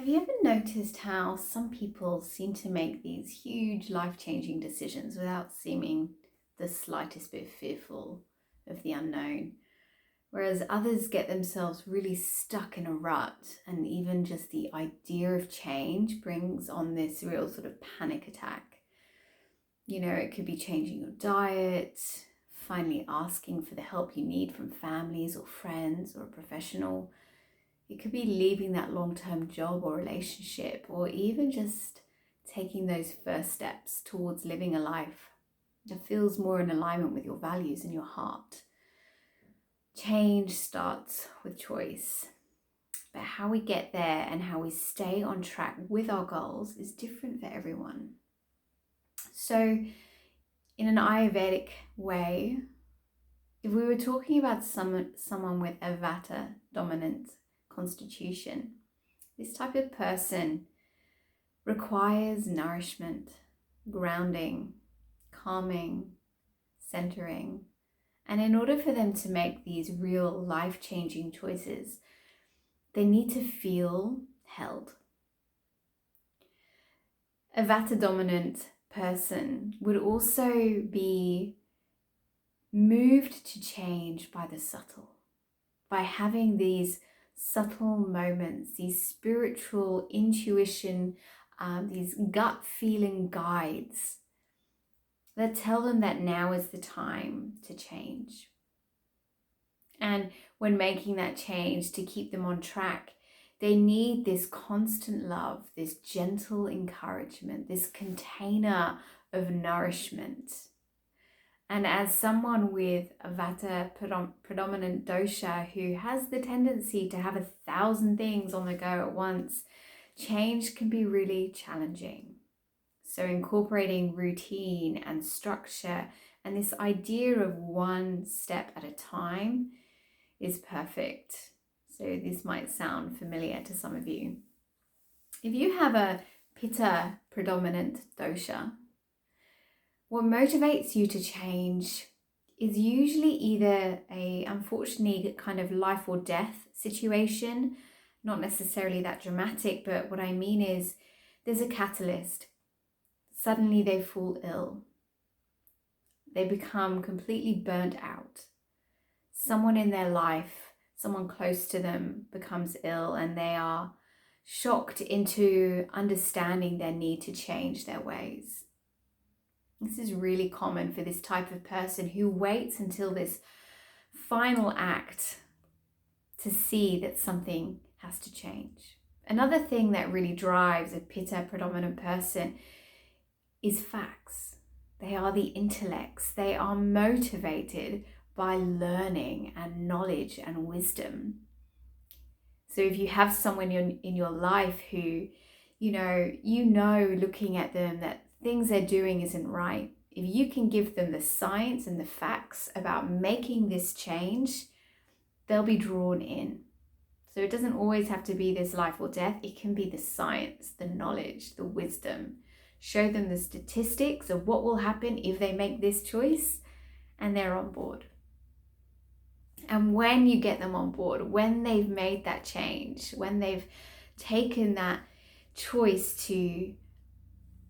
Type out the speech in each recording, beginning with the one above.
Have you ever noticed how some people seem to make these huge life-changing decisions without seeming the slightest bit fearful of the unknown? Whereas others get themselves really stuck in a rut, and even just the idea of change brings on this real sort of panic attack. It could be changing your diet, finally asking for the help you need from families or friends or a professional. It could be leaving that long-term job or relationship, or even just taking those first steps towards living a life that feels more in alignment with your values and your heart. Change starts with choice, but how we get there and how we stay on track with our goals is different for everyone. So, in an Ayurvedic way, if we were talking about someone with a Vata dominant constitution, this type of person requires nourishment, grounding, calming, centering. And in order for them to make these real life-changing choices, they need to feel held. A Vata dominant person would also be moved to change by the subtle, by having these subtle moments, these spiritual intuition, these gut feeling guides that tell them that now is the time to change. And when making that change to keep them on track, they need this constant love, this gentle encouragement, this container of nourishment. And as someone with a Vata predominant dosha who has the tendency to have 1,000 things on the go at once, change can be really challenging. So incorporating routine and structure and this idea of one step at a time is perfect. So this might sound familiar to some of you. If you have a Pitta predominant dosha, what motivates you to change is usually either unfortunately, kind of life or death situation, not necessarily that dramatic, but what I mean is there's a catalyst. Suddenly they fall ill. They become completely burnt out. Someone in their life, someone close to them becomes ill, and they are shocked into understanding their need to change their ways. This is really common for this type of person who waits until this final act to see that something has to change. Another thing that really drives a Pitta predominant person is facts. They are the intellects. They are motivated by learning and knowledge and wisdom. So if you have someone in your life who, looking at them that things they're doing isn't right, if you can give them the science and the facts about making this change, they'll be drawn in. So it doesn't always have to be this life or death. It can be the science, the knowledge, the wisdom. Show them the statistics of what will happen if they make this choice, and they're on board. And when you get them on board, when they've made that change, when they've taken that choice to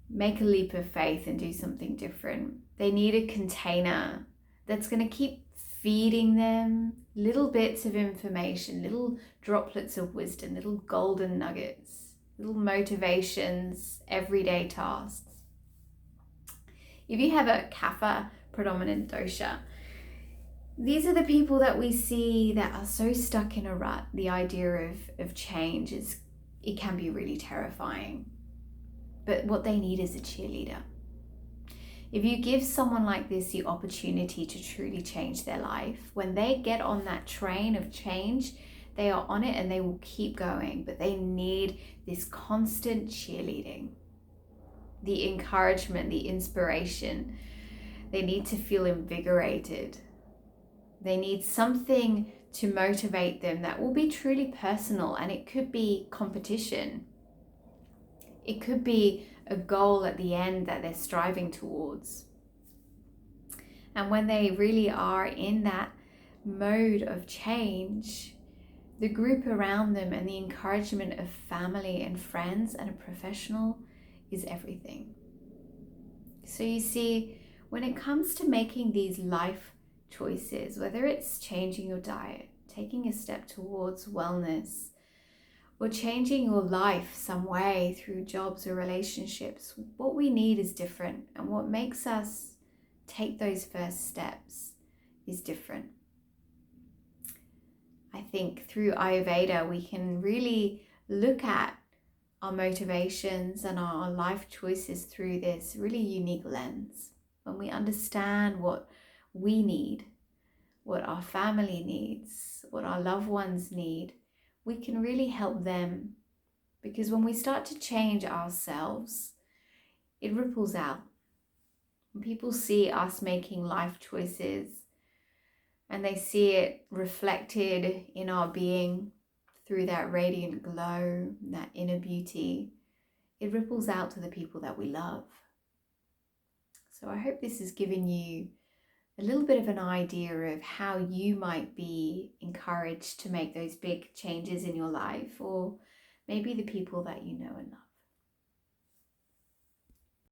make a leap of faith and do something different, they need a container that's going to keep feeding them little bits of information, little droplets of wisdom, little golden nuggets, little motivations, everyday tasks. If you have a Kapha predominant dosha, these are the people that we see that are so stuck in a rut. The idea of change it can be really terrifying. But what they need is a cheerleader. If you give someone like this the opportunity to truly change their life, when they get on that train of change, they are on it and they will keep going. But they need this constant cheerleading, the encouragement, the inspiration. They need to feel invigorated. They need something to motivate them that will be truly personal, and it could be competition. It could be a goal at the end that they're striving towards. And when they really are in that mode of change, the group around them, and the encouragement of family and friends and a professional is everything. So you see, when it comes to making these life choices, whether it's changing your diet, taking a step towards wellness, or changing your life some way through jobs or relationships, what we need is different. And what makes us take those first steps is different. I think through Ayurveda, we can really look at our motivations and our life choices through this really unique lens. When we understand what we need, what our family needs, what our loved ones need, we can really help them. Because when we start to change ourselves, it ripples out. When people see us making life choices and they see it reflected in our being through that radiant glow, that inner beauty, it ripples out to the people that we love. So I hope this has given you a little bit of an idea of how you might be encouraged to make those big changes in your life, or maybe the people that you know and love.